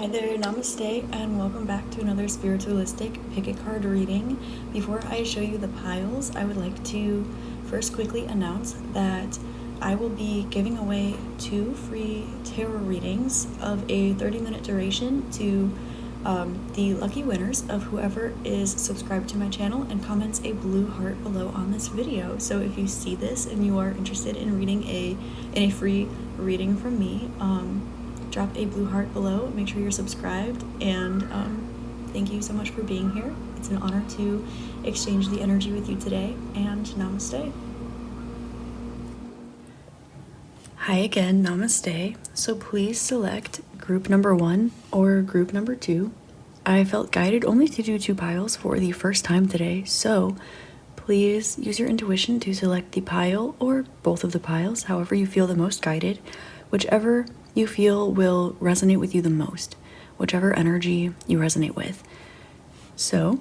Hi there, namaste, and welcome back to another spiritualistic pick a card reading. Before I show you the piles, I would like to first quickly announce that I will be giving away 2 free tarot readings of a 30-minute duration to the lucky winners of whoever is subscribed to my channel and comments a blue heart below on this video. So if you see this and you are interested in reading a free reading from me, drop a blue heart below, make sure you're subscribed, and thank you so much for being here. It's an honor to exchange the energy with you today, and namaste. Hi again, namaste. So please select group number 1 or group number 2. I felt guided only to do 2 piles for the first time today, so please use your intuition to select the pile or both of the piles, however you feel the most guided, whichever you feel will resonate with you the most, whichever energy you resonate with. So,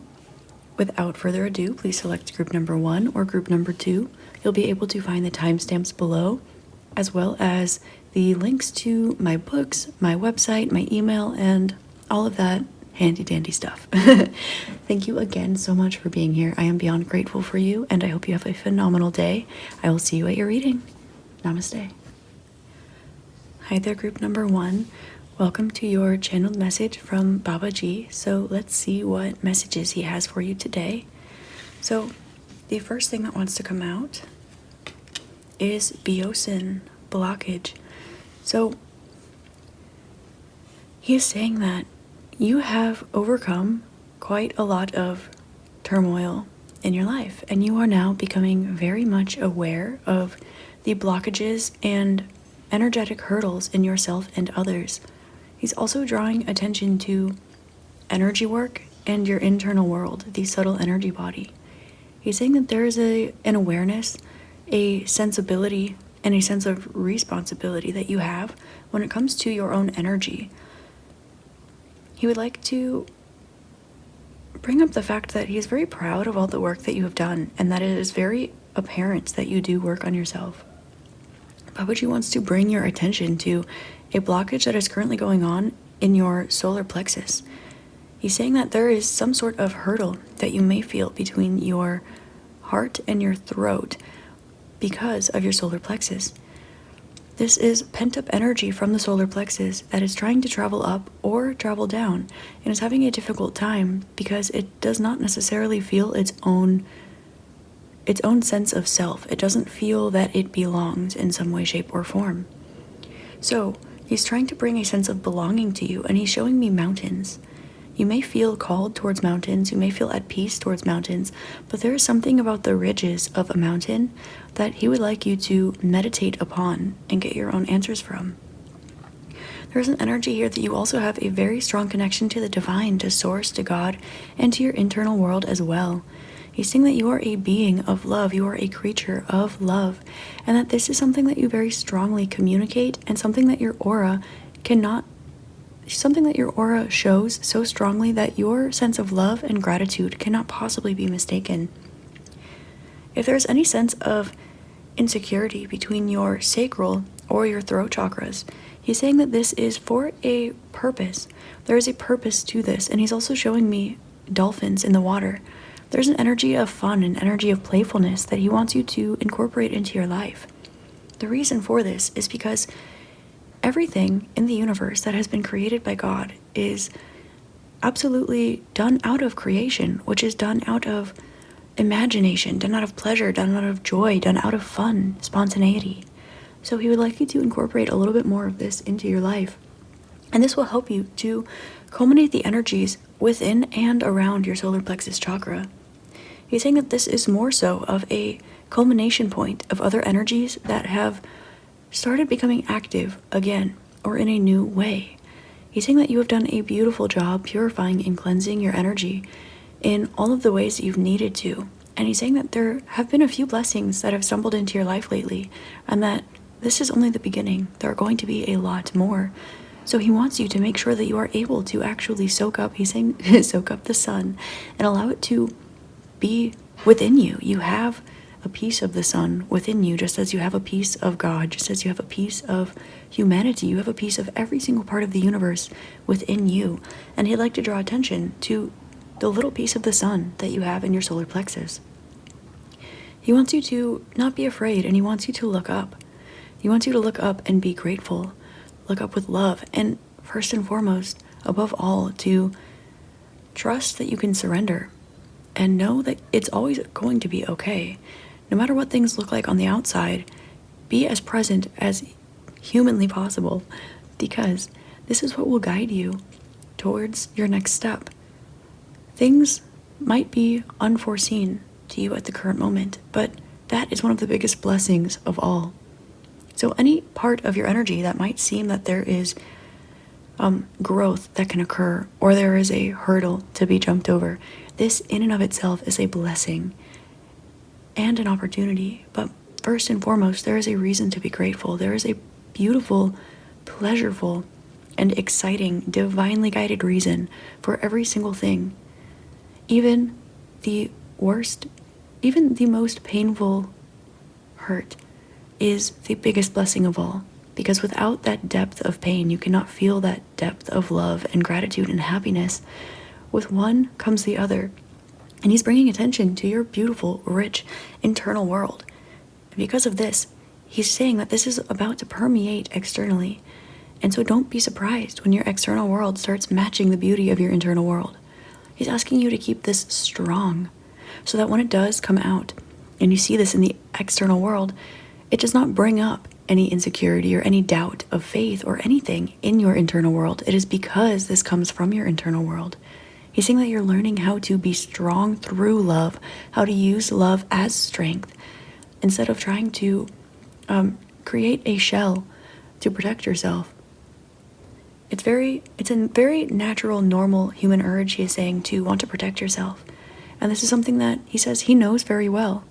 without further ado, please select group number 1 or group number 2. You'll be able to find the timestamps below, as well as the links to my books, my website, my email, and all of that handy dandy stuff. Thank you again so much for being here. I am beyond grateful for you, and I hope you have a phenomenal day. I will see you at your reading. Namaste. Hi there, group number 1. Welcome to your channeled message from Babaji. So let's see what messages he has for you today. So the first thing that wants to come out is Biosin, blockage. So he is saying that you have overcome quite a lot of turmoil in your life, and you are now becoming very much aware of the blockages and energetic hurdles in yourself and others. He's also drawing attention to energy work and your internal world, the subtle energy body. He's saying that there is an awareness, a sensibility, and a sense of responsibility that you have when it comes to your own energy. He would like to bring up the fact that he's very proud of all the work that you have done, and that it is very apparent that you do work on yourself. Babaji wants to bring your attention to a blockage that is currently going on in your solar plexus. He's saying that there is some sort of hurdle that you may feel between your heart and your throat because of your solar plexus. This is pent-up energy from the solar plexus that is trying to travel up or travel down and is having a difficult time because it does not necessarily feel its own sense of self. It doesn't feel that it belongs in some way, shape, or form. So he's trying to bring a sense of belonging to you, and he's showing me mountains. You may feel called towards mountains, you may feel at peace towards mountains, but there is something about the ridges of a mountain that he would like you to meditate upon and get your own answers from. There's an energy here that you also have a very strong connection to the divine, to source, to God, and to your internal world as well. He's saying that you are a being of love, you are a creature of love, and that this is something that you very strongly communicate, and something that your aura shows so strongly that your sense of love and gratitude cannot possibly be mistaken. If there's any sense of insecurity between your sacral or your throat chakras, he's saying that this is for a purpose. There is a purpose to this, and he's also showing me dolphins in the water. There's an energy of fun, an energy of playfulness that he wants you to incorporate into your life. The reason for this is because everything in the universe that has been created by God is absolutely done out of creation, which is done out of imagination, done out of pleasure, done out of joy, done out of fun, spontaneity. So he would like you to incorporate a little bit more of this into your life. And this will help you to culminate the energies within and around your solar plexus chakra. He's saying that this is more so of a culmination point of other energies that have started becoming active again or in a new way. He's saying that you have done a beautiful job purifying and cleansing your energy in all of the ways that you've needed to. And he's saying that there have been a few blessings that have stumbled into your life lately, and that this is only the beginning. There are going to be a lot more. So he wants you to make sure that you are able to actually soak up, he's saying, soak up the sun and allow it to be within you. You have a piece of the sun within you, just as you have a piece of God, just as you have a piece of humanity. You have a piece of every single part of the universe within you. And he'd like to draw attention to the little piece of the sun that you have in your solar plexus. He wants you to not be afraid, and he wants you to look up. He wants you to look up and be grateful. Look up with love, and first and foremost, above all, to trust that you can surrender and know that it's always going to be okay. No matter what things look like on the outside, be as present as humanly possible, because this is what will guide you towards your next step. Things might be unforeseen to you at the current moment, but that is one of the biggest blessings of all. So any part of your energy that might seem that there is growth that can occur, or there is a hurdle to be jumped over, this in and of itself is a blessing and an opportunity. But first and foremost, there is a reason to be grateful. There is a beautiful, pleasurable, and exciting, divinely guided reason for every single thing. Even the worst, even the most painful hurt is the biggest blessing of all, because without that depth of pain, you cannot feel that depth of love and gratitude and happiness. With one comes the other, and he's bringing attention to your beautiful, rich, internal world. And because of this, he's saying that this is about to permeate externally, and so don't be surprised when your external world starts matching the beauty of your internal world. He's asking you to keep this strong, so that when it does come out, and you see this in the external world, it does not bring up any insecurity or any doubt of faith or anything in your internal world. It is because this comes from your internal world. He's saying that you're learning how to be strong through love, how to use love as strength, instead of trying to create a shell to protect yourself. It's a very natural, normal human urge, he is saying, to want to protect yourself. And this is something that he says he knows very well.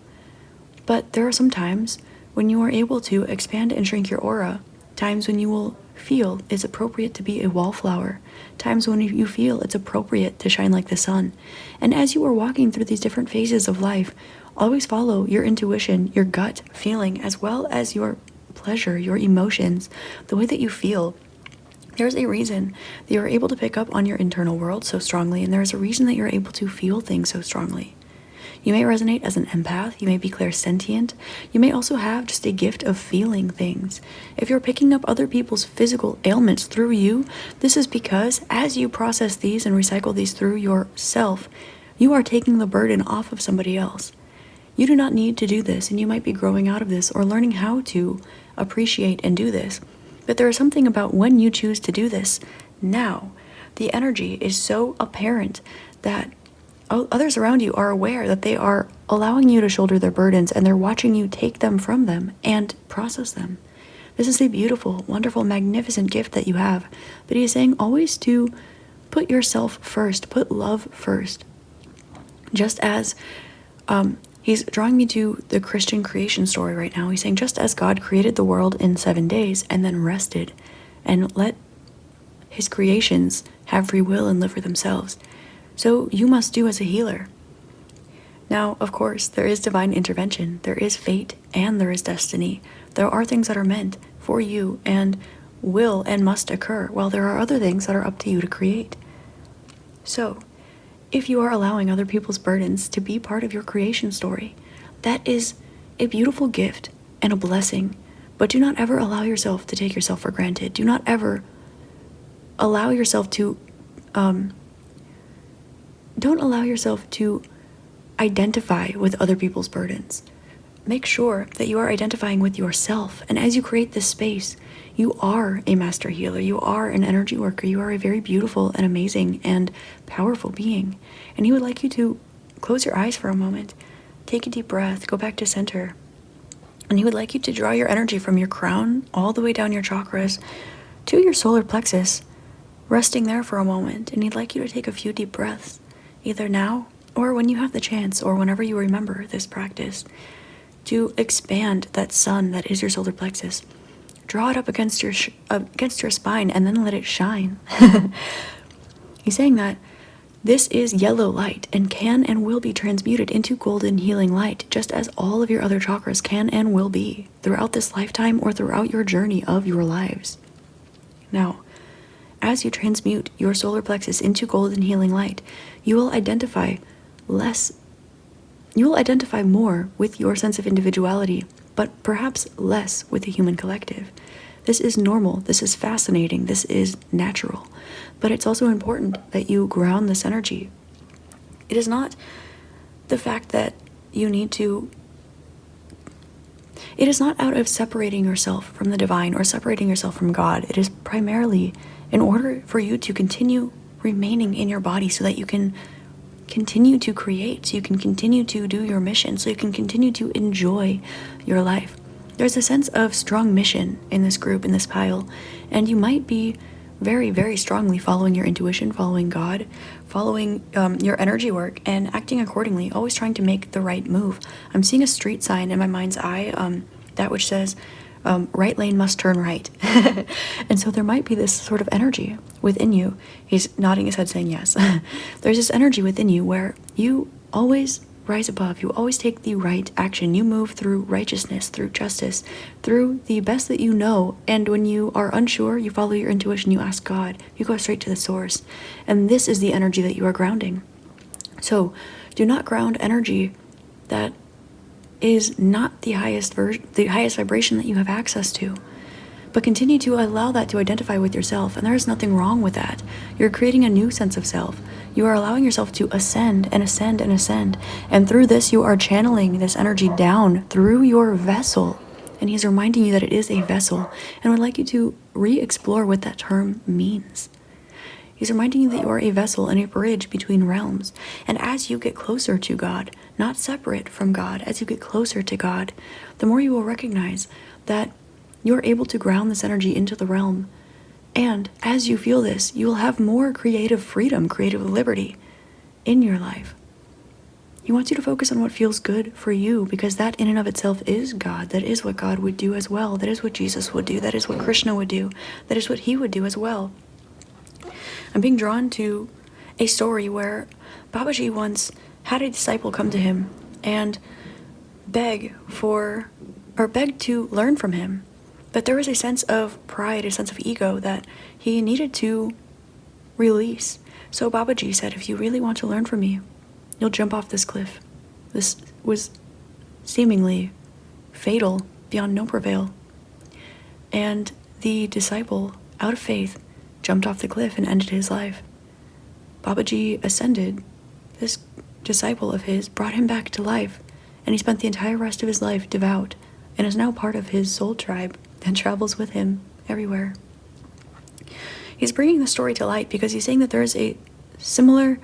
But there are some times when you are able to expand and shrink your aura, times when you will feel it's appropriate to be a wallflower, times when you feel it's appropriate to shine like the sun. And as you are walking through these different phases of life, always follow your intuition, your gut feeling, as well as your pleasure, your emotions, the way that you feel. There's a reason that you're able to pick up on your internal world so strongly, and there's a reason that you're able to feel things so strongly. You may resonate as an empath, you may be clairsentient, you may also have just a gift of feeling things. If you're picking up other people's physical ailments through you, this is because as you process these and recycle these through yourself, you are taking the burden off of somebody else. You do not need to do this, and you might be growing out of this or learning how to appreciate and do this. But there is something about when you choose to do this now. The energy is so apparent that others around you are aware that they are allowing you to shoulder their burdens, and they're watching you take them from them and process them. This is a beautiful, wonderful, magnificent gift that you have. But he is saying always to put yourself first, put love first. Just as he's drawing me to the Christian creation story right now. He's saying just as God created the world in 7 days and then rested and let his creations have free will and live for themselves, so you must do as a healer. Now, of course, there is divine intervention, there is fate, and there is destiny. There are things that are meant for you and will and must occur, while there are other things that are up to you to create. So, if you are allowing other people's burdens to be part of your creation story, that is a beautiful gift and a blessing. But do not ever allow yourself to take yourself for granted. Do not ever allow yourself to don't allow yourself to identify with other people's burdens. Make sure that you are identifying with yourself. And as you create this space, you are a master healer. You are an energy worker. You are a very beautiful and amazing and powerful being. And he would like you to close your eyes for a moment. Take a deep breath. Go back to center. And he would like you to draw your energy from your crown all the way down your chakras to your solar plexus, resting there for a moment. And he'd like you to take a few deep breaths, either now or when you have the chance or whenever you remember this practice, to expand that sun that is your solar plexus. Draw it up against your spine and then let it shine. He's saying that This is yellow light and can and will be transmuted into golden healing light, just as all of your other chakras can and will be throughout this lifetime or throughout your journey of your lives. Now, as you transmute your solar plexus into golden healing light, you will identify more with your sense of individuality, but perhaps less with the human collective. This is normal, this is fascinating, this is natural, but it's also important that you ground this energy. It is not the fact that you need to, it is not out of separating yourself from the divine or separating yourself from God. It is primarily in order for you to continue remaining in your body so that you can continue to create, so you can continue to do your mission, so you can continue to enjoy your life. There's a sense of strong mission in this group, in this pile, and you might be very, very strongly following your intuition, following God, following your energy work, and acting accordingly, always trying to make the right move. I'm seeing a street sign in my mind's eye, that which says, right lane must turn right. And so there might be this sort of energy within you. He's nodding his head saying yes. There's this energy within you where you always rise above. You always take the right action. You move through righteousness, through justice, through the best that you know. And when you are unsure, you follow your intuition, you ask God, you go straight to the source. And this is the energy that you are grounding. So do not ground energy that is not the highest vibration that you have access to. But continue to allow that to identify with yourself, and there is nothing wrong with that. You're creating a new sense of self. You are allowing yourself to ascend and ascend and ascend, and through this you are channeling this energy down through your vessel. And he's reminding you that it is a vessel, and would like you to re-explore what that term means. He's reminding you that you are a vessel and a bridge between realms, and as you get closer to God, not separate from God, as you get closer to God, the more you will recognize that you're able to ground this energy into the realm. And as you feel this, you will have more creative freedom, creative liberty in your life. He wants you to focus on what feels good for you, because that in and of itself is God. That is what God would do as well. That is what Jesus would do. That is what Krishna would do. That is what he would do as well. I'm being drawn to a story where Babaji once had a disciple come to him and beg to learn from him. But there was a sense of pride, a sense of ego that he needed to release. So Babaji said, if you really want to learn from me, you'll jump off this cliff. This was seemingly fatal beyond no prevail. And the disciple, out of faith, jumped off the cliff and ended his life. Babaji ascended. This disciple of his brought him back to life, and he spent the entire rest of his life devout and is now part of his soul tribe and travels with him everywhere. He's bringing the story to light because he's saying that there is a similar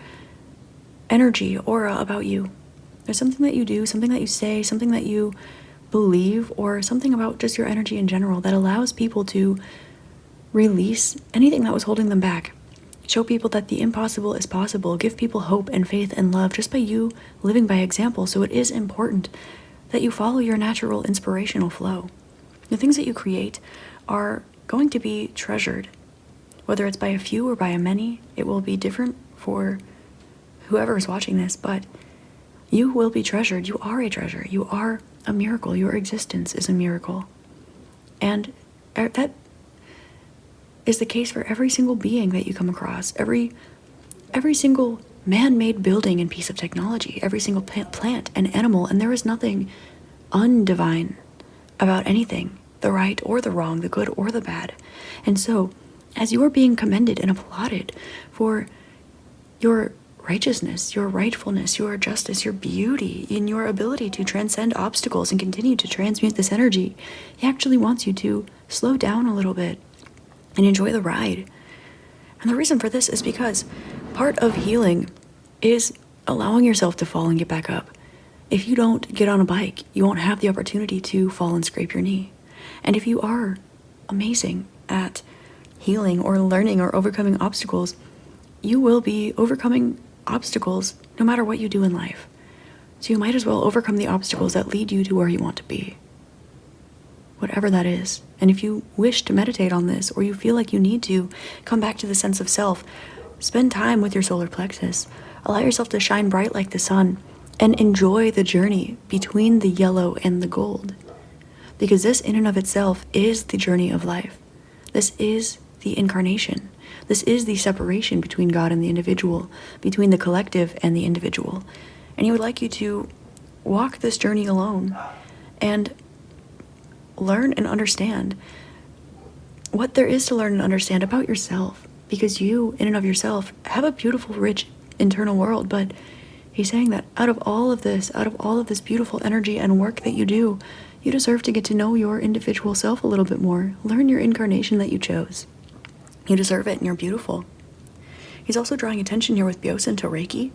energy, aura about you. There's something that you do, something that you say, something that you believe, or something about just your energy in general that allows people to release anything that was holding them back. Show people that the impossible is possible. Give people hope and faith and love just by you living by example. So it is important that you follow your natural inspirational flow. The things that you create are going to be treasured. Whether it's by a few or by a many, it will be different for whoever is watching this, but you will be treasured. You are a treasure. You are a miracle. Your existence is a miracle. And that is the case for every single being that you come across, every single man-made building and piece of technology, every single plant and animal, and there is nothing undivine about anything, the right or the wrong, the good or the bad. And so, as you are being commended and applauded for your righteousness, your rightfulness, your justice, your beauty, in your ability to transcend obstacles and continue to transmute this energy, he actually wants you to slow down a little bit and enjoy the ride. And the reason for this is because part of healing is allowing yourself to fall and get back up. If you don't get on a bike, you won't have the opportunity to fall and scrape your knee. And if you are amazing at healing or learning or overcoming obstacles, you will be overcoming obstacles no matter what you do in life. So you might as well overcome the obstacles that lead you to where you want to be, whatever that is. And if you wish to meditate on this, or you feel like you need to come back to the sense of self, Spend time with your solar plexus. Allow yourself to shine bright like the sun and enjoy the journey between the yellow and the gold. Because this in and of itself is the journey of life. This is the incarnation. This is the separation between God and the individual, between the collective and the individual. And he would like you to walk this journey alone and learn and understand what there is to learn and understand about yourself. Because you, in and of yourself, have a beautiful, rich internal world. But he's saying that out of all of this beautiful energy and work that you do, you deserve to get to know your individual self a little bit more. Learn your incarnation that you chose. You deserve it, and you're beautiful. He's also drawing attention here with Byosen to Reiki.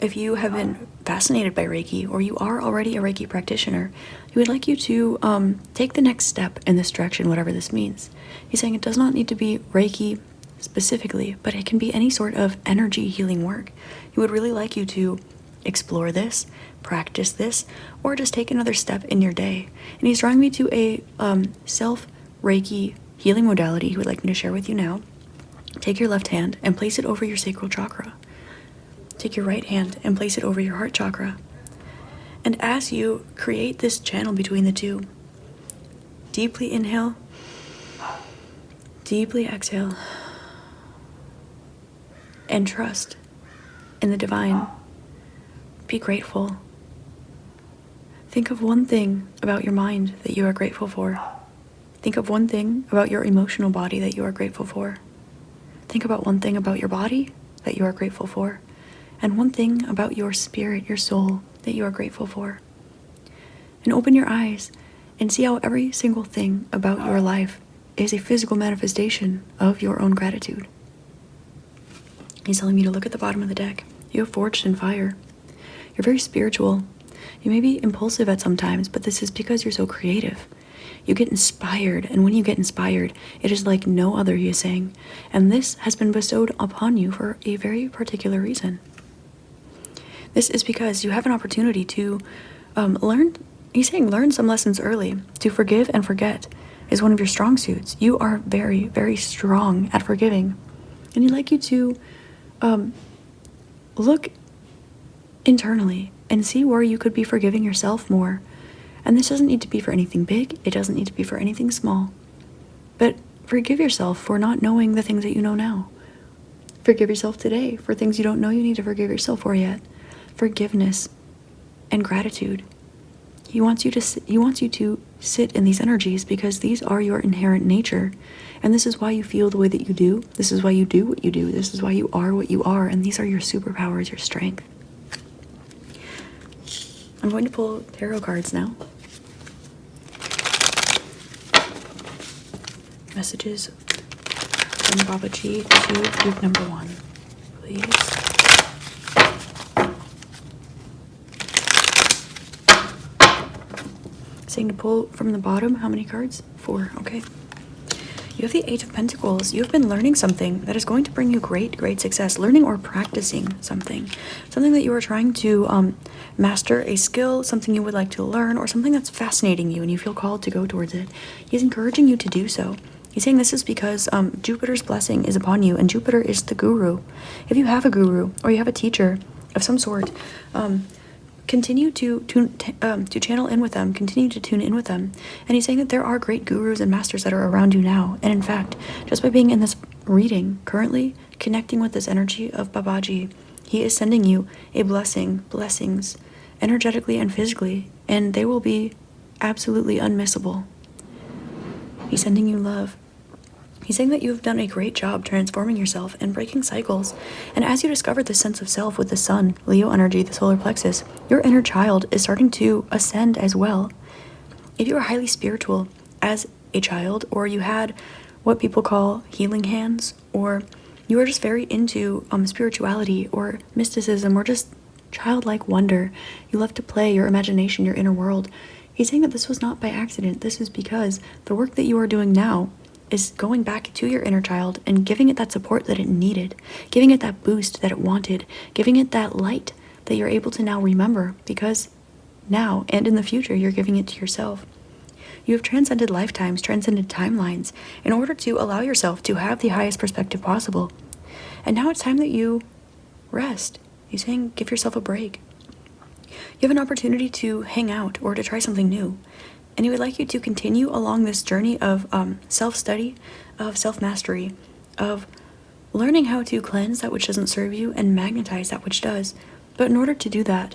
If you have been fascinated by Reiki, or you are already a Reiki practitioner, he would like you to take the next step in this direction, whatever this means. He's saying it does not need to be Reiki specifically, but it can be any sort of energy healing work. He would really like you to explore this, practice this, or just take another step in your day. And he's drawing me to a self-Reiki healing modality he would like me to share with you now. Take your left hand and place it over your sacral chakra. Take your right hand and place it over your heart chakra. And as you create this channel between the two, deeply inhale, deeply exhale, and trust in the divine. Be grateful. Think of one thing about your mind that you are grateful for. Think of one thing about your emotional body that you are grateful for. Think about one thing about your body that you are grateful for. And one thing about your spirit, your soul, that you are grateful for. And open your eyes and see how every single thing about your life is a physical manifestation of your own gratitude. He's telling me to look at the bottom of the deck. You have forged in fire. You're very spiritual. You may be impulsive at some times, but this is because you're so creative. You get inspired, and when you get inspired, it is like no other, he is saying. And this has been bestowed upon you for a very particular reason. This is because you have an opportunity to learn, he's saying learn some lessons early. To forgive and forget is one of your strong suits. You are very, very strong at forgiving. And he'd like you to look internally and see where you could be forgiving yourself more. And this doesn't need to be for anything big. It doesn't need to be for anything small. But forgive yourself for not knowing the things that you know now. Forgive yourself today for things you don't know you need to forgive yourself for yet. Forgiveness and gratitude. He wants you to sit in these energies because these are your inherent nature. And this is why you feel the way that you do. This is why you do what you do. This is why you are what you are. And these are your superpowers, your strength. I'm going to pull tarot cards now. Messages from Babaji to group number 1, please. Saying to pull from the bottom, how many cards? 4, okay. You have the 8 of Pentacles. You've been learning something that is going to bring you great, great success. Learning or practicing something. Something that you are trying to master, a skill, something you would like to learn, or something that's fascinating you and you feel called to go towards it. He's encouraging you to do so. He's saying this is because Jupiter's blessing is upon you, and Jupiter is the guru. If you have a guru or you have a teacher of some sort, continue to channel in with them, continue to tune in with them. And he's saying that there are great gurus and masters that are around you now. And in fact, just by being in this reading currently, connecting with this energy of Babaji, he is sending you a blessings, energetically and physically, and they will be absolutely unmissable. He's sending you love. He's saying that you have done a great job transforming yourself and breaking cycles. And as you discover this sense of self with the sun, Leo energy, the solar plexus, your inner child is starting to ascend as well. If you are highly spiritual as a child, or you had what people call healing hands, or you are just very into spirituality or mysticism or just childlike wonder, you love to play, your imagination, your inner world, he's saying that this was not by accident. This is because the work that you are doing now is going back to your inner child and giving it that support that it needed, giving it that boost that it wanted, giving it that light that you're able to now remember, because now and in the future you're giving it to yourself. You have transcended lifetimes, transcended timelines, in order to allow yourself to have the highest perspective possible. And now it's time that you rest. He's saying give yourself a break. You have an opportunity to hang out or to try something new. And he would like you to continue along this journey of self-study, of self-mastery, of learning how to cleanse that which doesn't serve you and magnetize that which does. But in order to do that,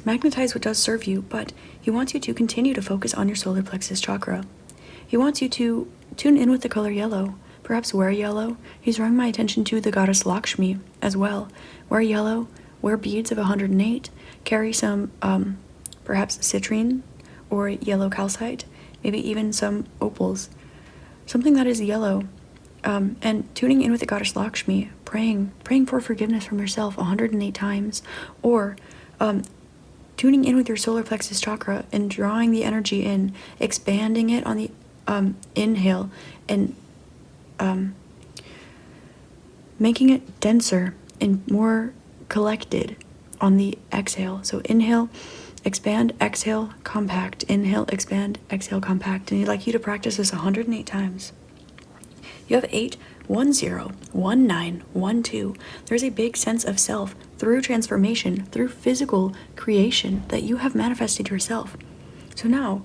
magnetize what does serve you, but he wants you to continue to focus on your solar plexus chakra. He wants you to tune in with the color yellow, perhaps wear yellow. He's drawing my attention to the goddess Lakshmi as well. Wear yellow, wear beads of 108, carry some perhaps citrine or yellow calcite, maybe even some opals, something that is yellow, and tuning in with the goddess Lakshmi, praying for forgiveness from yourself 108 times, or tuning in with your solar plexus chakra and drawing the energy in, expanding it on the inhale, and making it denser and more collected on the exhale. So inhale, expand, exhale, compact, inhale, expand, exhale, compact. And he'd like you to practice this 108 times. You have 8, 1, 0, 1, 9, 1, 2. There's a big sense of self through transformation, through physical creation that you have manifested yourself. So now,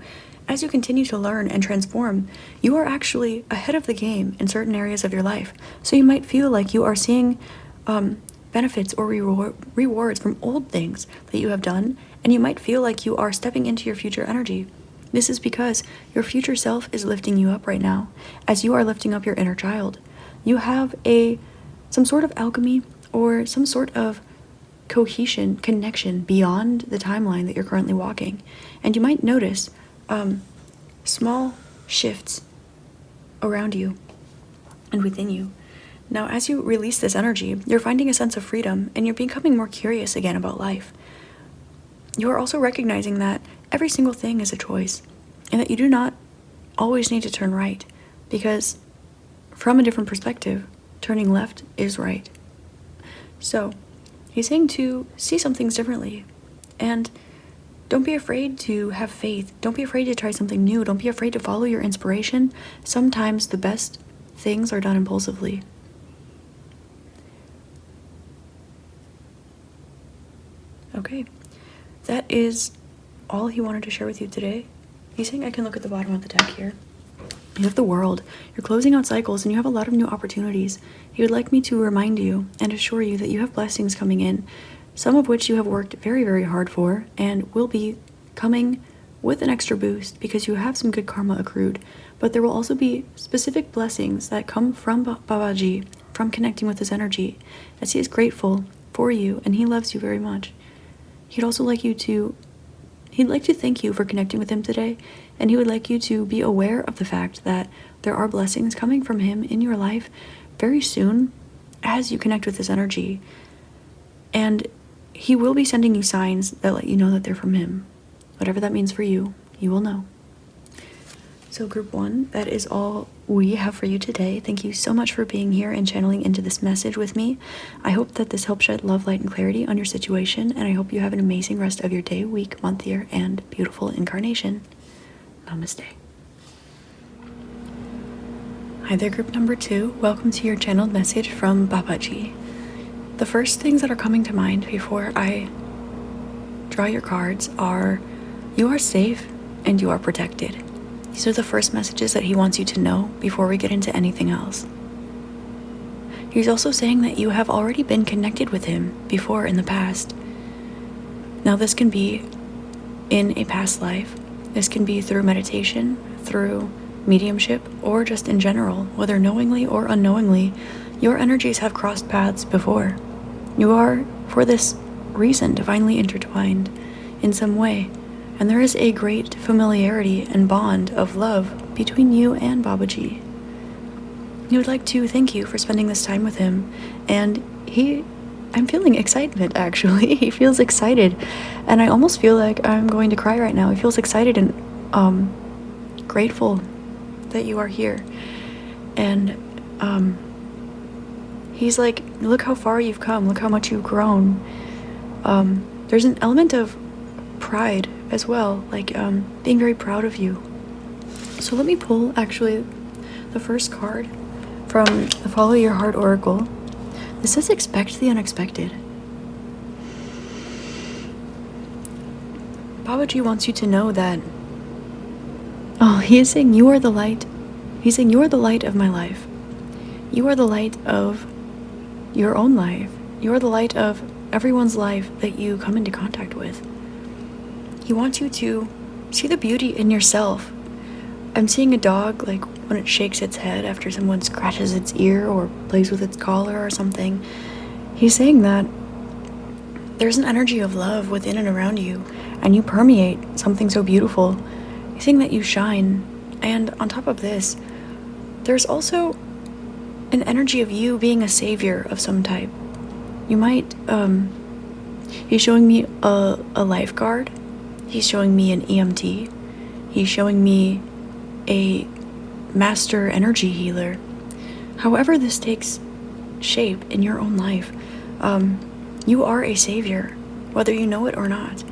as you continue to learn and transform, you are actually ahead of the game in certain areas of your life. So you might feel like you are seeing benefits or rewards from old things that you have done, and you might feel like you are stepping into your future energy. This is because your future self is lifting you up right now, as you are lifting up your inner child. You have some sort of alchemy or some sort of cohesion, connection beyond the timeline that you're currently walking. And you might notice small shifts around you and within you. Now, as you release this energy, you're finding a sense of freedom and you're becoming more curious again about life. You are also recognizing that every single thing is a choice and that you do not always need to turn right, because from a different perspective, turning left is right. So he's saying to see some things differently, and don't be afraid to have faith. Don't be afraid to try something new. Don't be afraid to follow your inspiration. Sometimes the best things are done impulsively. Okay, that is all he wanted to share with you today. He's saying I can look at the bottom of the deck here. You have the world. You're closing out cycles and you have a lot of new opportunities. He would like me to remind you and assure you that you have blessings coming in, some of which you have worked very, very hard for and will be coming with an extra boost because you have some good karma accrued. But there will also be specific blessings that come from Babaji, from connecting with his energy, as he is grateful for you and he loves you very much. He'd like to thank you for connecting with him today, and he would like you to be aware of the fact that there are blessings coming from him in your life very soon as you connect with his energy. And he will be sending you signs that let you know that they're from him. Whatever that means for you, you will know. So group 1, that is all we have for you today. Thank you so much for being here and channeling into this message with me. I hope that this helps shed love, light, and clarity on your situation, and I hope you have an amazing rest of your day, week, month, year, and beautiful incarnation. Namaste. Hi there, group number 2. Welcome to your channeled message from Babaji. The first things that are coming to mind before I draw your cards are you are safe and you are protected. These are the first messages that he wants you to know before we get into anything else. He's also saying that you have already been connected with him before in the past. Now this can be in a past life. This can be through meditation, through mediumship, or just in general, whether knowingly or unknowingly, your energies have crossed paths before. You are, for this reason, divinely intertwined in some way. And there is a great familiarity and bond of love between you and Babaji. He would like to thank you for spending this time with him, and I'm feeling excitement actually. He feels excited, and I almost feel like I'm going to cry right now. He feels excited and grateful that you are here. And he's like, look how far you've come, look how much you've grown. There's an element of pride as well, like being very proud of you. So let me pull actually the first card from the Follow Your Heart Oracle. This says expect the unexpected. Babaji wants you to know that, he is saying you are the light. He's saying you are the light of my life. You are the light of your own life. You are the light of everyone's life that you come into contact with. He wants you to see the beauty in yourself. I'm seeing a dog, like when it shakes its head after someone scratches its ear or plays with its collar or something. He's saying that there's an energy of love within and around you, and you permeate something so beautiful. He's saying that you shine. And on top of this, there's also an energy of you being a savior of some type. You might, he's showing me a lifeguard. He's showing me an EMT. He's showing me a master energy healer. However this takes shape in your own life, you are a savior, whether you know it or not.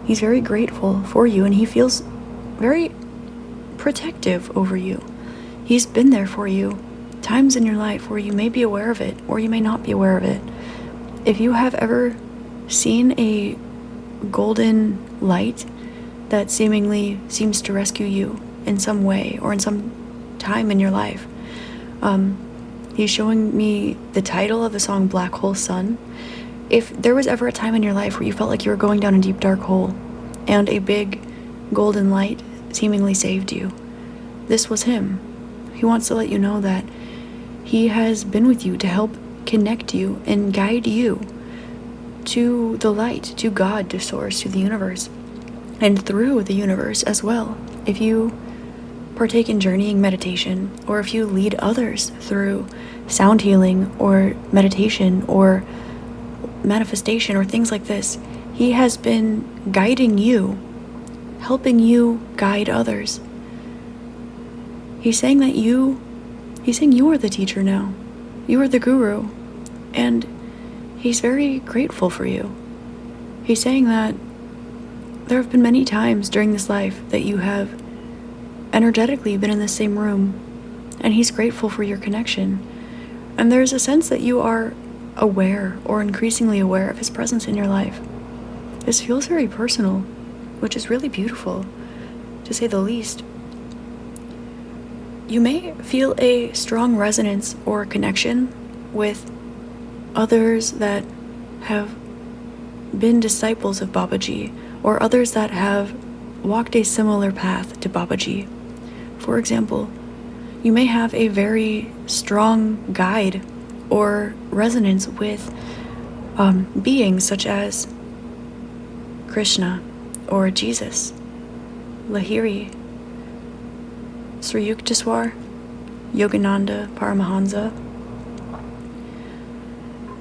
He's very grateful for you, and he feels very protective over you. He's been there for you times in your life where you may be aware of it or you may not be aware of it. If you have ever seen a golden light that seemingly seems to rescue you in some way or in some time in your life, he's showing me the title of the song Black Hole Sun. If there was ever a time in your life where you felt like you were going down a deep dark hole and a big golden light seemingly saved you, this was him. He wants to let you know that he has been with you to help connect you and guide you to the light, to God, to Source, to the universe, and through the universe as well. If you partake in journeying meditation, or if you lead others through sound healing or meditation or manifestation or things like this, he has been guiding you, helping you guide others. He's saying that you are the teacher now. You are the guru, and he's very grateful for you. He's saying that there have been many times during this life that you have energetically been in the same room, and he's grateful for your connection. And there's a sense that you are aware or increasingly aware of his presence in your life. This feels very personal, which is really beautiful, to say the least. You may feel a strong resonance or connection with others that have been disciples of Babaji, or others that have walked a similar path to Babaji. For example, you may have a very strong guide or resonance with beings such as Krishna or Jesus, Lahiri, Sri Yukteswar, Yogananda, Paramahansa.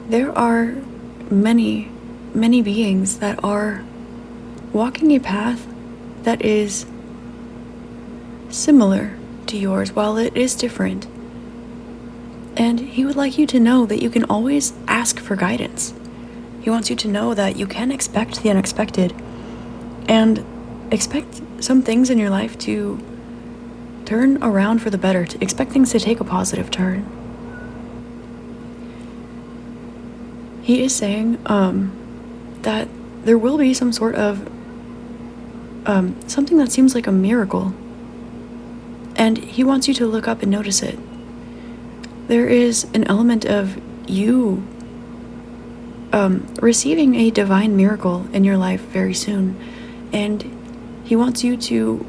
There are many, many beings that are walking a path that is similar to yours, while it is different. And he would like you to know that you can always ask for guidance. He wants you to know that you can expect the unexpected and expect some things in your life to turn around for the better, to expect things to take a positive turn. He is saying that there will be some sort of something that seems like a miracle, and he wants you to look up and notice it. There is an element of you receiving a divine miracle in your life very soon, and he wants you to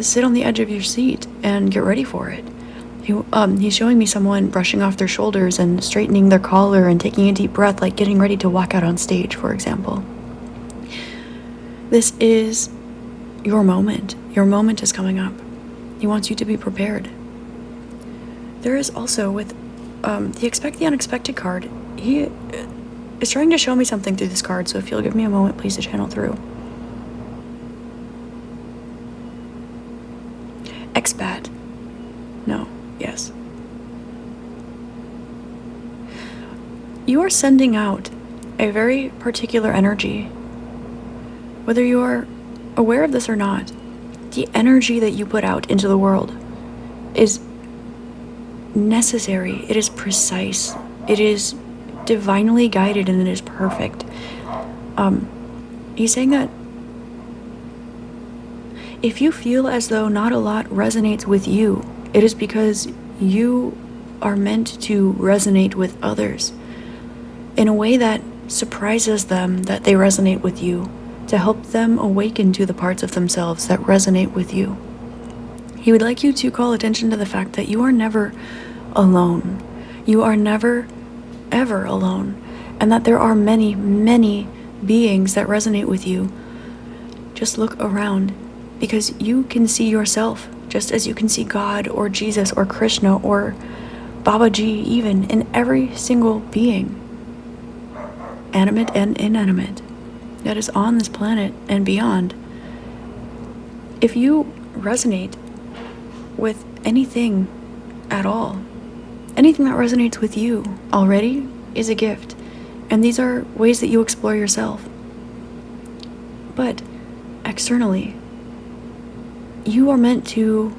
sit on the edge of your seat and get ready for it. He's showing me someone brushing off their shoulders and straightening their collar and taking a deep breath, like getting ready to walk out on stage, for example. This is your moment. Your moment is coming up. He wants you to be prepared. There is also, with the Expect the Unexpected card, he is trying to show me something through this card, so if you'll give me a moment, please, to channel through. Expat. No. Yes. You are sending out a very particular energy. Whether you are aware of this or not, the energy that you put out into the world is necessary, it is precise, it is divinely guided, and it is perfect. He's saying that if you feel as though not a lot resonates with you, it is because you are meant to resonate with others in a way that surprises them that they resonate with you, to help them awaken to the parts of themselves that resonate with you. He would like you to call attention to the fact that you are never alone. You are never, ever alone. And that there are many, many beings that resonate with you. Just look around, because you can see yourself just as you can see God or Jesus or Krishna or Babaji, even in every single being, animate and inanimate, that is on this planet and beyond. If you resonate with anything at all, anything that resonates with you already is a gift, and these are ways that you explore yourself. But externally, you are meant to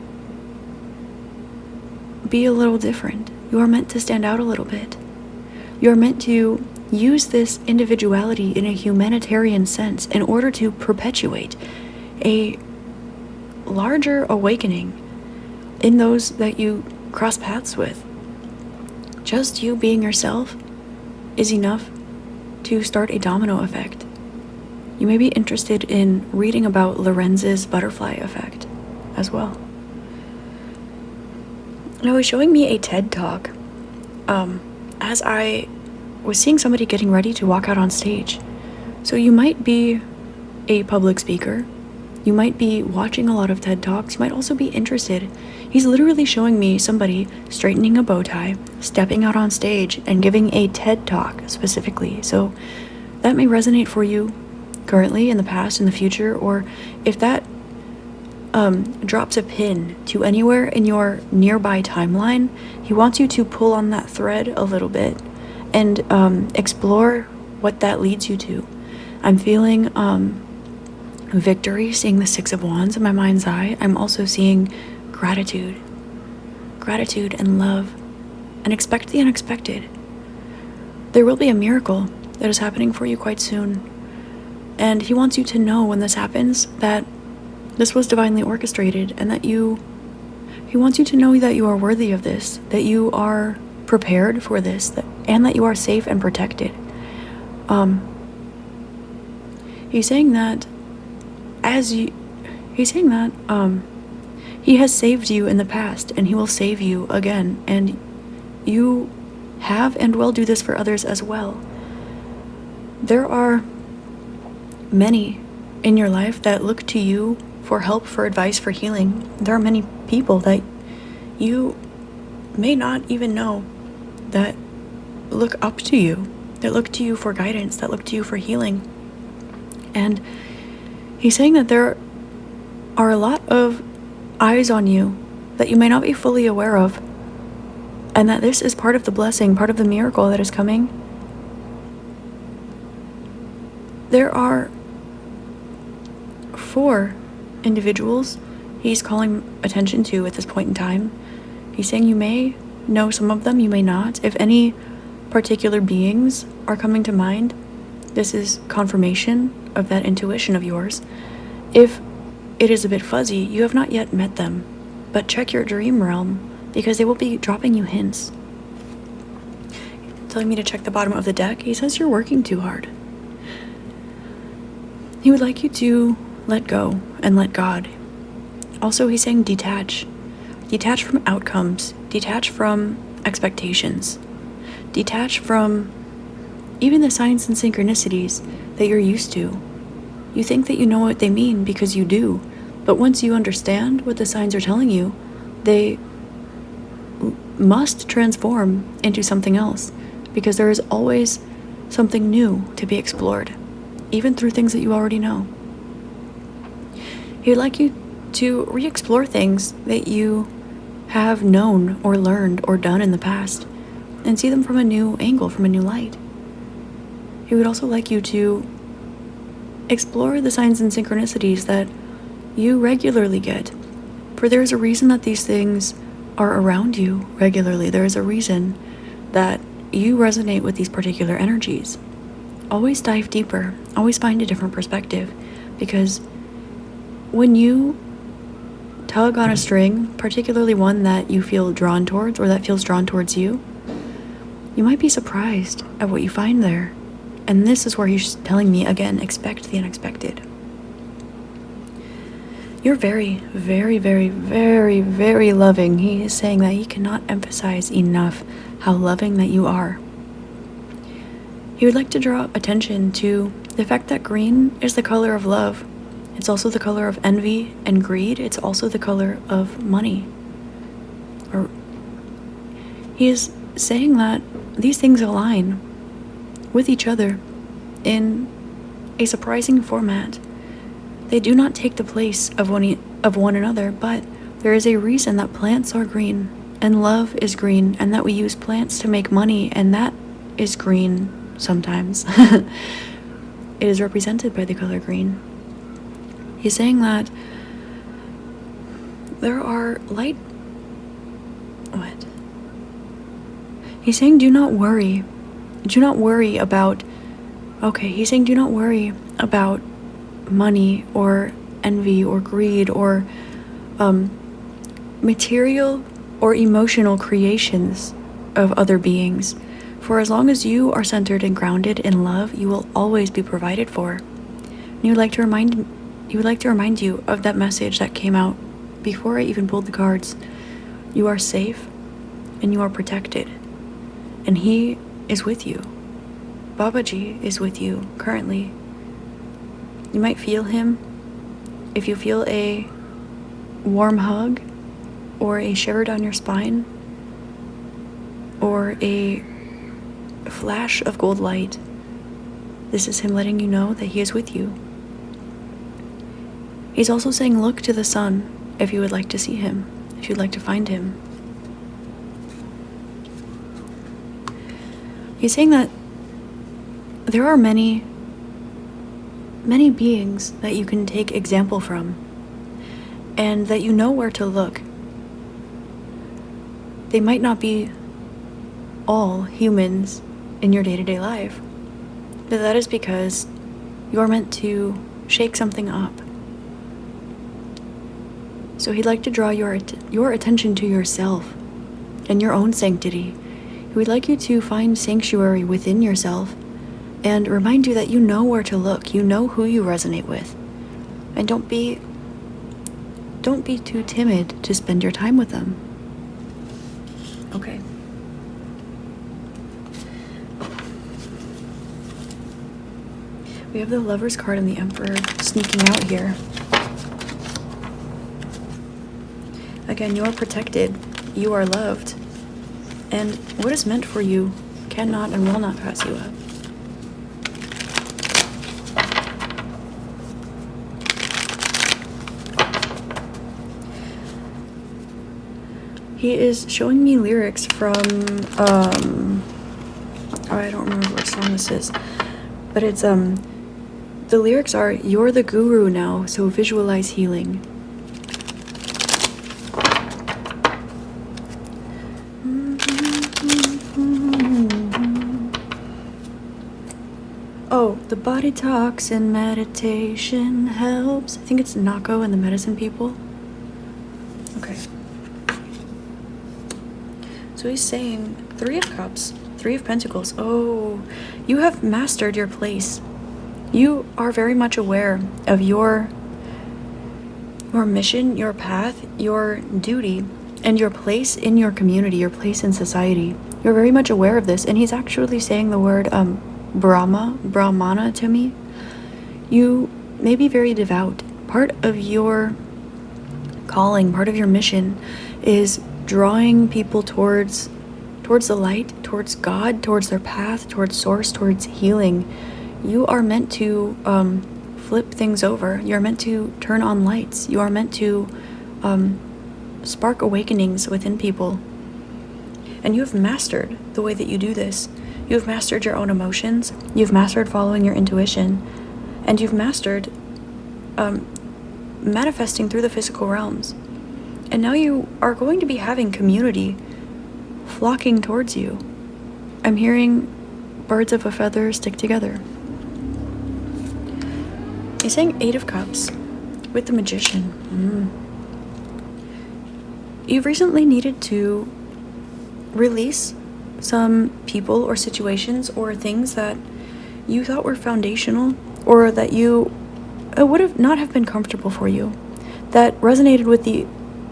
be a little different. You are meant to stand out a little bit. You are meant to use this individuality in a humanitarian sense in order to perpetuate a larger awakening in those that you cross paths with. Just you being yourself is enough to start a domino effect. You may be interested in reading about Lorenz's butterfly effect as well. Now, he was showing me a TED Talk as I was seeing somebody getting ready to walk out on stage. So you might be a public speaker. You might be watching a lot of TED Talks. You might also be interested. He's literally showing me somebody straightening a bow tie, stepping out on stage, and giving a TED Talk specifically. So that may resonate for you currently, in the past, in the future, or if that drops a pin to anywhere in your nearby timeline, he wants you to pull on that thread a little bit and explore what that leads you to. I'm feeling victory, seeing the Six of Wands in my mind's eye. I'm also seeing gratitude and love, and expect the unexpected. There will be a miracle that is happening for you quite soon, and he wants you to know when this happens that this was divinely orchestrated, and that he wants you to know that you are worthy of this, that you are prepared for this, and that you are safe and protected. He's saying that he has saved you in the past, and he will save you again, and you have and will do this for others as well. There are many in your life that look to you for help, for advice, for healing. There are many people that you may not even know that look up to you, that look to you for guidance, that look to you for healing. And he's saying that there are a lot of eyes on you that you may not be fully aware of, and that this is part of the blessing, part of the miracle that is coming. There are 4 individuals he's calling attention to at this point in time. He's saying you may know some of them, you may not. If any particular beings are coming to mind, this is confirmation of that intuition of yours. If it is a bit fuzzy, you have not yet met them, but check your dream realm, because they will be dropping you hints. Telling me to check the bottom of the deck. He says you're working too hard. He would like you to let go and let God. Also, he's saying detach. Detach from outcomes. Detach from expectations. Detach from even the signs and synchronicities that you're used to. You think that you know what they mean because you do, but once you understand what the signs are telling you, they must transform into something else, because there is always something new to be explored, even through things that you already know. He would like you to re-explore things that you have known or learned or done in the past, and see them from a new angle, from a new light. He would also like you to explore the signs and synchronicities that you regularly get, for there is a reason that these things are around you regularly, there is a reason that you resonate with these particular energies. Always dive deeper, always find a different perspective, because when you tug on a string, particularly one that you feel drawn towards or that feels drawn towards you, you might be surprised at what you find there. And this is where he's telling me again, expect the unexpected. You're very, very, very, very, very loving. He is saying that he cannot emphasize enough how loving that you are. He would like to draw attention to the fact that green is the color of love. It's also the color of envy and greed. It's also the color of money. He is saying that these things align with each other in a surprising format. They do not take the place of one another, but there is a reason that plants are green and love is green, and that we use plants to make money, and that is green sometimes. It is represented by the color green. He's saying that there are light... What? He's saying do not worry. Do not worry about... Okay, he's saying do not worry about money or envy or greed or material or emotional creations of other beings. For as long as you are centered and grounded in love, you will always be provided for. And he would like to remind you of that message that came out before I even pulled the cards. You are safe and you are protected. And he is with you. Babaji is with you currently. You might feel him. If you feel a warm hug or a shiver down your spine or a flash of gold light, this is him letting you know that he is with you. He's also saying look to the sun if you would like to see him, if you'd like to find him. He's saying that there are many beings that you can take example from, and that you know where to look. They might not be all humans in your day-to-day life, but that is because you're meant to shake something up. So he'd like to draw your attention to yourself and your own sanctity. He would like you to find sanctuary within yourself and remind you that you know where to look, you know who you resonate with. And don't be too timid to spend your time with them. Okay. We have the Lover's card and the Emperor sneaking out here. Again, you are protected, you are loved, and what is meant for you cannot and will not pass you up. He is showing me lyrics from, I don't remember what song this is, but it's, the lyrics are, "You're the guru now, so visualize healing." Oh, the body talks and meditation helps. I think it's Nako and the Medicine People. Okay. So he's saying 3 of Cups, 3 of Pentacles. Oh, you have mastered your place. You are very much aware of your mission, your path, your duty, and your place in your community, your place in society. You're very much aware of this, and he's actually saying the word Brahmana to me. You may be very devout. Part of your calling, part of your mission is drawing people towards the light, towards God, towards their path, towards source, towards healing. You are meant to flip things over. You're meant to turn on lights. You are meant to spark awakenings within people. And you have mastered the way that you do this. You've mastered your own emotions. You've mastered following your intuition. And you've mastered manifesting through the physical realms. And now you are going to be having community flocking towards you. I'm hearing birds of a feather stick together. He's saying 8 of Cups with the Magician. You've recently needed to release some people or situations or things that you thought were foundational, or that you would have not have been comfortable for you, that resonated with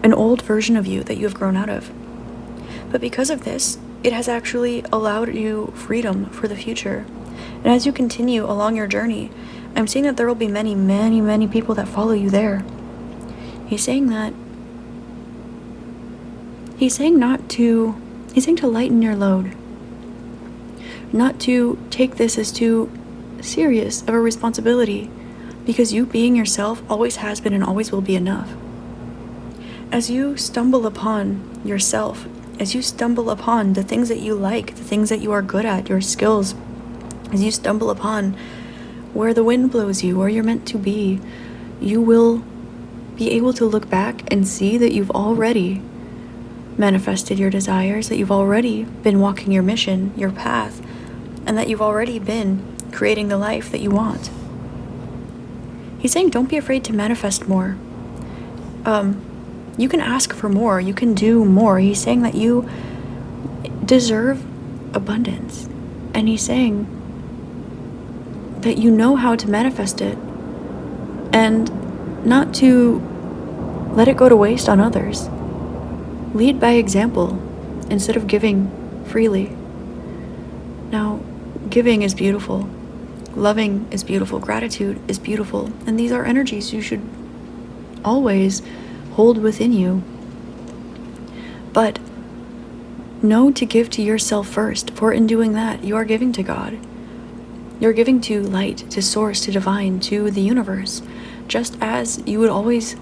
an old version of you that you have grown out of. But because of this, it has actually allowed you freedom for the future. And as you continue along your journey, I'm seeing that there will be many, many, many people that follow you there. He's saying to lighten your load. Not to take this as too serious of a responsibility, because you being yourself always has been and always will be enough. As you stumble upon yourself, as you stumble upon the things that you like, the things that you are good at, your skills, as you stumble upon where the wind blows you, where you're meant to be, you will be able to look back and see that you've already manifested your desires, that you've already been walking your mission, your path, and that you've already been creating the life that you want. He's saying don't be afraid to manifest more. You can ask for more, you can do more. He's saying that you deserve abundance. And he's saying that you know how to manifest it and not to let it go to waste on others. Lead by example instead of giving freely. Now, giving is beautiful. Loving is beautiful. Gratitude is beautiful. And these are energies you should always hold within you. But know to give to yourself first, for in doing that, you are giving to God. You're giving to light, to source, to divine, to the universe. Just as you would always,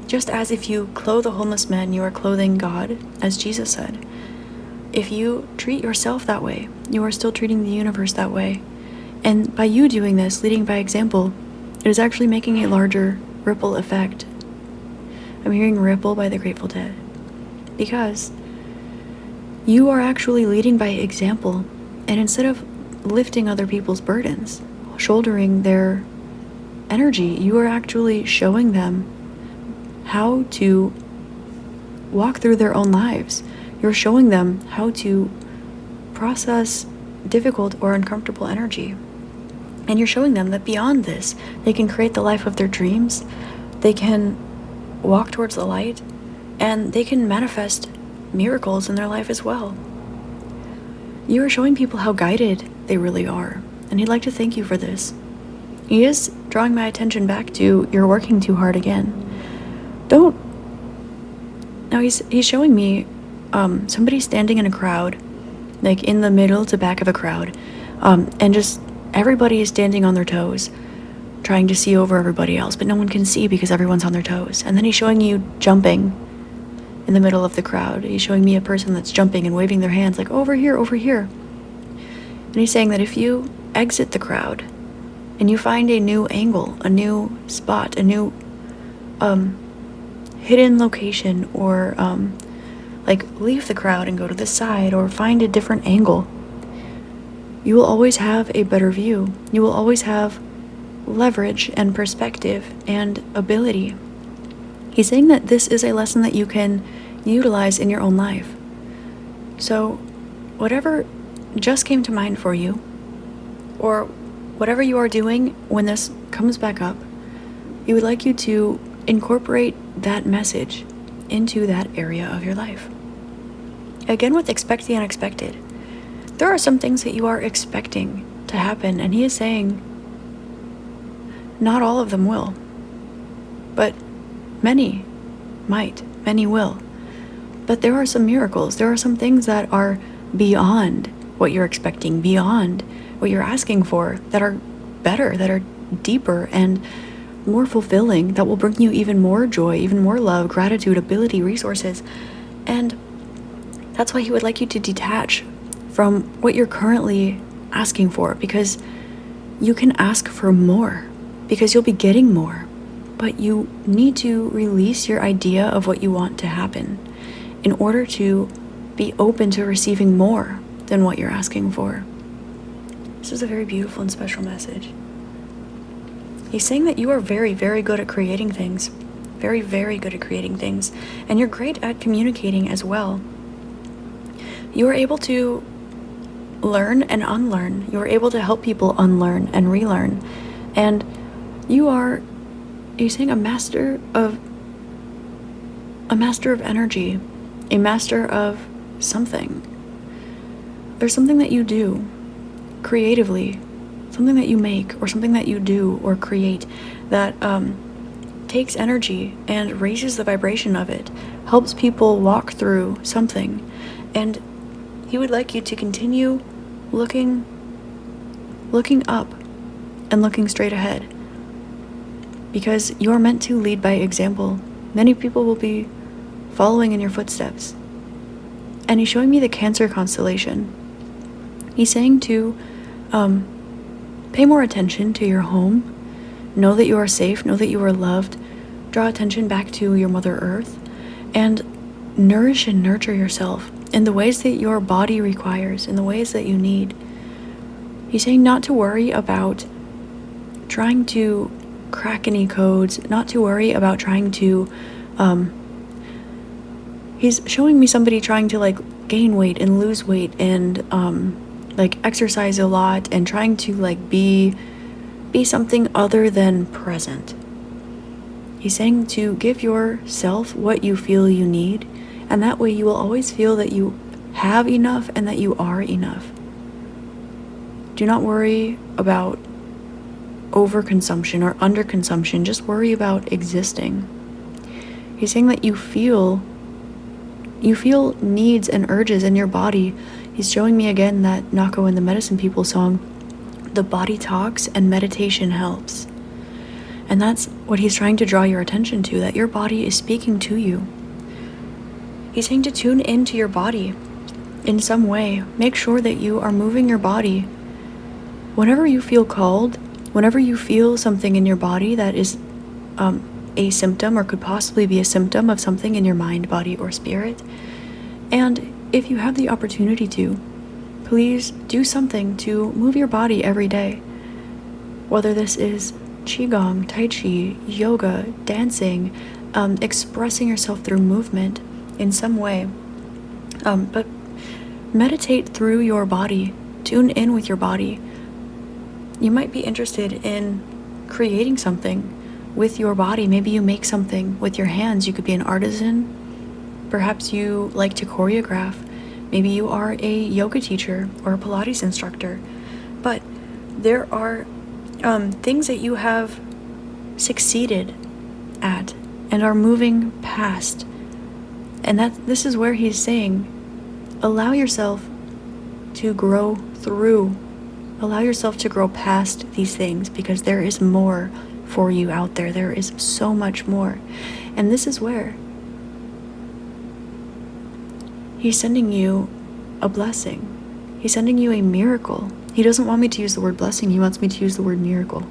just as if you clothe a homeless man, you are clothing God, as Jesus said. If you treat yourself that way, you are still treating the universe that way. And by you doing this, leading by example, it is actually making a larger ripple effect. I'm hearing Ripple by the Grateful Dead. Because you are actually leading by example, and instead of lifting other people's burdens, shouldering their energy, you are actually showing them how to walk through their own lives. You're showing them how to process difficult or uncomfortable energy. And you're showing them that beyond this, they can create the life of their dreams, they can walk towards the light, and they can manifest miracles in their life as well. You are showing people how guided they really are, and he'd like to thank you for this. He is drawing my attention back to you're working too hard again. Now he's showing me somebody standing in a crowd, like in the middle to back of a crowd, and just everybody is standing on their toes, trying to see over everybody else, but no one can see because everyone's on their toes. And then he's showing you jumping in the middle of the crowd. He's showing me a person that's jumping and waving their hands like, over here, over here. And he's saying that if you exit the crowd and you find a new angle, a new spot, a new hidden location, or like leave the crowd and go to the side or find a different angle, you will always have a better view. You will always have leverage and perspective and ability. He's saying that this is a lesson that you can utilize in your own life. So whatever just came to mind for you, or whatever you are doing when this comes back up, he would like you to incorporate that message into that area of your life. Again, with expect the unexpected. There are some things that you are expecting to happen, and he is saying not all of them will, but many might, many will. But there are some miracles, there are some things that are beyond what you're expecting, beyond what you're asking for, that are better, that are deeper and more fulfilling, that will bring you even more joy, even more love, gratitude, ability, resources. And that's why he would like you to detach from what you're currently asking for, because you can ask for more, because you'll be getting more. but you need to release your idea of what you want to happen in order to be open to receiving more than what you're asking for. This is a very beautiful and special message. He's saying that you are very, very good at creating things. Very, very good at creating things. And you're great at communicating as well. You are able to learn and unlearn. You are able to help people unlearn and relearn. And he's saying a master of energy, a master of something. There's something that you do creatively, something that you make, or something that you do or create that takes energy and raises the vibration of it, helps people walk through something. And he would like you to continue looking up and looking straight ahead, because you're meant to lead by example. Many people will be following in your footsteps. And he's showing me the Cancer constellation. He's saying to pay more attention to your home. Know that you are safe. Know that you are loved. Draw attention back to your Mother Earth. And nourish and nurture yourself in the ways that your body requires, in the ways that you need. He's saying not to worry about trying to crack any codes, not to worry about trying to he's showing me somebody trying to gain weight and lose weight and exercise a lot and trying to be something other than present. He's saying to give yourself what you feel you need, and that way you will always feel that you have enough and that you are enough. Do not worry about overconsumption or underconsumption. Just worry about existing. He's saying that you feel needs and urges in your body. He's showing me again that Nako and the Medicine People song, the body talks and meditation helps. And that's what he's trying to draw your attention to, that your body is speaking to you. He's saying to tune into your body in some way. Make sure that you are moving your body. Whenever you feel called, whenever you feel something in your body that is a symptom or could possibly be a symptom of something in your mind, body, or spirit, and if you have the opportunity to, please do something to move your body every day. Whether this is Qigong, Tai Chi, yoga, dancing, expressing yourself through movement in some way. But meditate through your body. Tune in with your body. You might be interested in creating something with your body. Maybe you make something with your hands. You could be an artisan. Perhaps you like to choreograph. Maybe you are a yoga teacher or a Pilates instructor. But there are things that you have succeeded at and are moving past. And this is where he's saying, allow yourself to grow through. Allow yourself to grow past these things, because there is more for you out there. There is so much more. And this is where he's sending you a blessing. He's sending you a miracle. He doesn't want me to use the word blessing. He wants me to use the word miracle.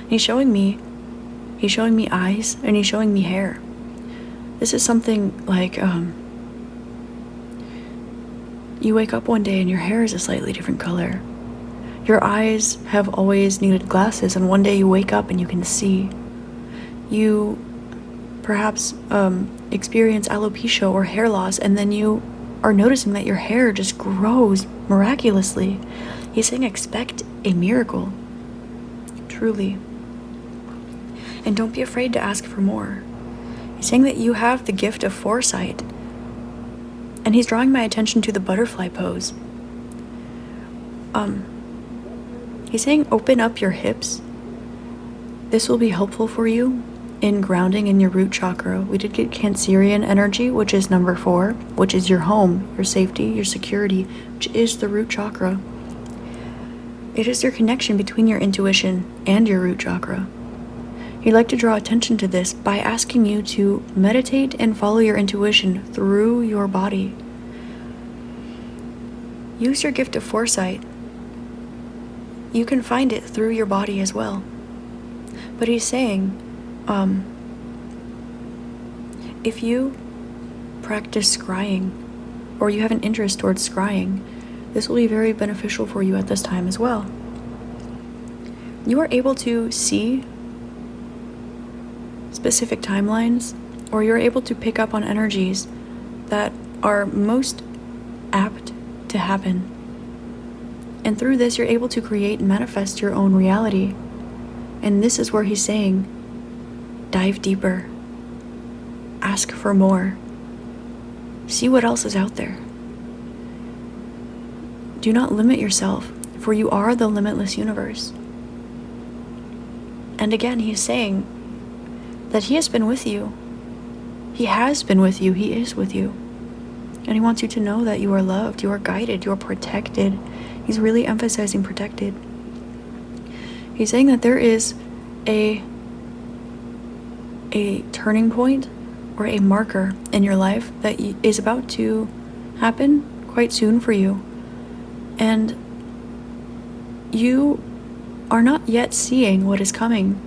He's showing me eyes, and he's showing me hair. This is something like you wake up one day and your hair is a slightly different color. Your eyes have always needed glasses, and one day you wake up and you can see. You perhaps experience alopecia or hair loss, and then you are noticing that your hair just grows miraculously. He's saying expect a miracle. Truly. And don't be afraid to ask for more. He's saying that you have the gift of foresight. And he's drawing my attention to the butterfly pose. He's saying open up your hips. This will be helpful for you in grounding in your root chakra. We did get Cancerian energy, which is number 4, which is your home, your safety, your security, which is the root chakra. It is your connection between your intuition and your root chakra. He'd like to draw attention to this by asking you to meditate and follow your intuition through your body. Use your gift of foresight. You can find it through your body as well. But he's saying, if you practice scrying, or you have an interest towards scrying, this will be very beneficial for you at this time as well. You are able to see specific timelines, or you're able to pick up on energies that are most apt to happen. And through this, you're able to create and manifest your own reality. And this is where he's saying, dive deeper. Ask for more. See what else is out there. Do not limit yourself, for you are the limitless universe. And again, he's saying that he has been with you. He has been with you. He is with you. And he wants you to know that you are loved, you are guided, you are protected. He's really emphasizing protected. He's saying that there is a turning point or a marker in your life that is about to happen quite soon for you. And you are not yet seeing what is coming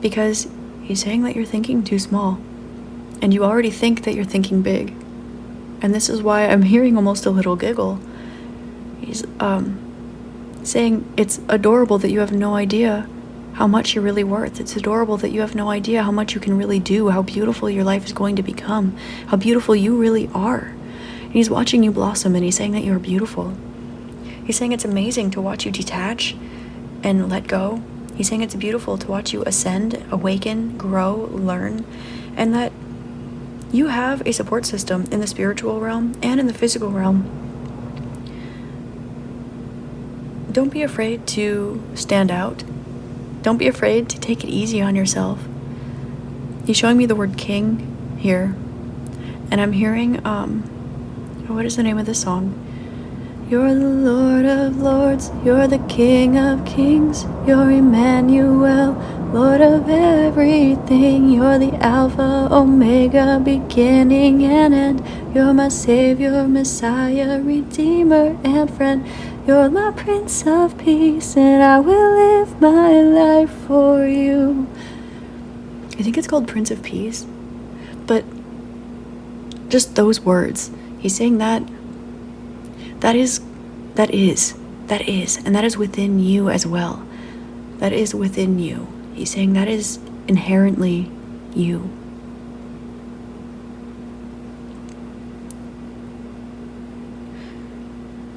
because he's saying that you're thinking too small. And you already think that you're thinking big. And this is why I'm hearing almost a little giggle. He's saying it's adorable that you have no idea how much you're really worth. It's adorable that you have no idea how much you can really do, how beautiful your life is going to become, how beautiful you really are. And he's watching you blossom, and he's saying that you're beautiful. He's saying it's amazing to watch you detach and let go. He's saying it's beautiful to watch you ascend, awaken, grow, learn, and that you have a support system in the spiritual realm and in the physical realm. Don't be afraid to stand out. Don't be afraid to take it easy on yourself. He's showing me the word king here. And I'm hearing, what is the name of this song? You're the Lord of Lords, you're the King of Kings, you're Emmanuel, Lord of everything, you're the Alpha, Omega, beginning and end, you're my Savior, Messiah, Redeemer and friend, you're my Prince of Peace, and I will live my life for you. I think it's called Prince of Peace, but just those words, he's saying that is, and that is within you as well. That is within you. He's saying that is inherently you.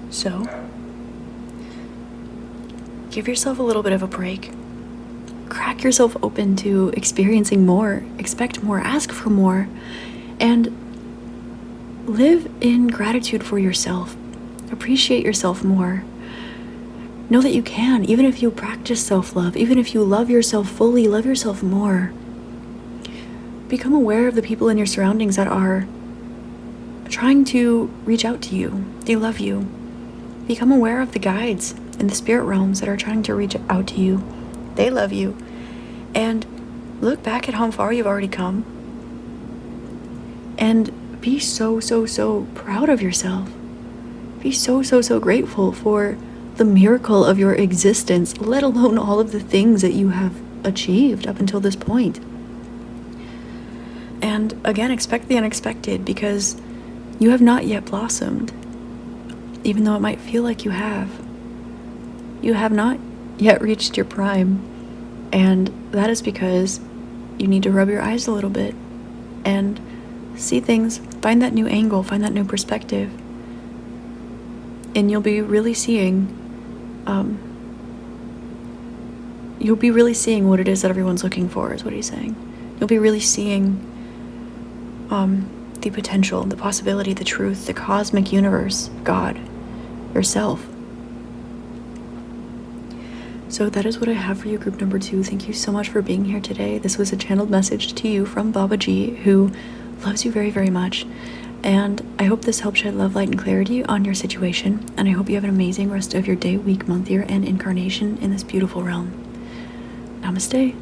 So, give yourself a little bit of a break. Crack yourself open to experiencing more, expect more, ask for more, and live in gratitude for yourself. Appreciate yourself more. Know that you can, even if you practice self-love, even if you love yourself fully, love yourself more. Become aware of the people in your surroundings that are trying to reach out to you. They love you. Become aware of the guides in the spirit realms that are trying to reach out to you. They love you. And look back at how far you've already come. And be so proud of yourself. Be so grateful for the miracle of your existence, let alone all of the things that you have achieved up until this point. And again, expect the unexpected, because you have not yet blossomed, even though it might feel like you have. You have not yet reached your prime, and that is because you need to rub your eyes a little bit and see things, find that new angle, find that new perspective. And you'll be really seeing what it is that everyone's looking for, is what he's saying. You'll be really seeing the potential, the possibility, the truth, the cosmic universe, God, yourself. So that is what I have for you, group number 2. Thank you so much for being here today. This was a channeled message to you from Babaji, who loves you very much. And I hope this helped shed love, light, and clarity on your situation. And I hope you have an amazing rest of your day, week, month, year, and incarnation in this beautiful realm. Namaste.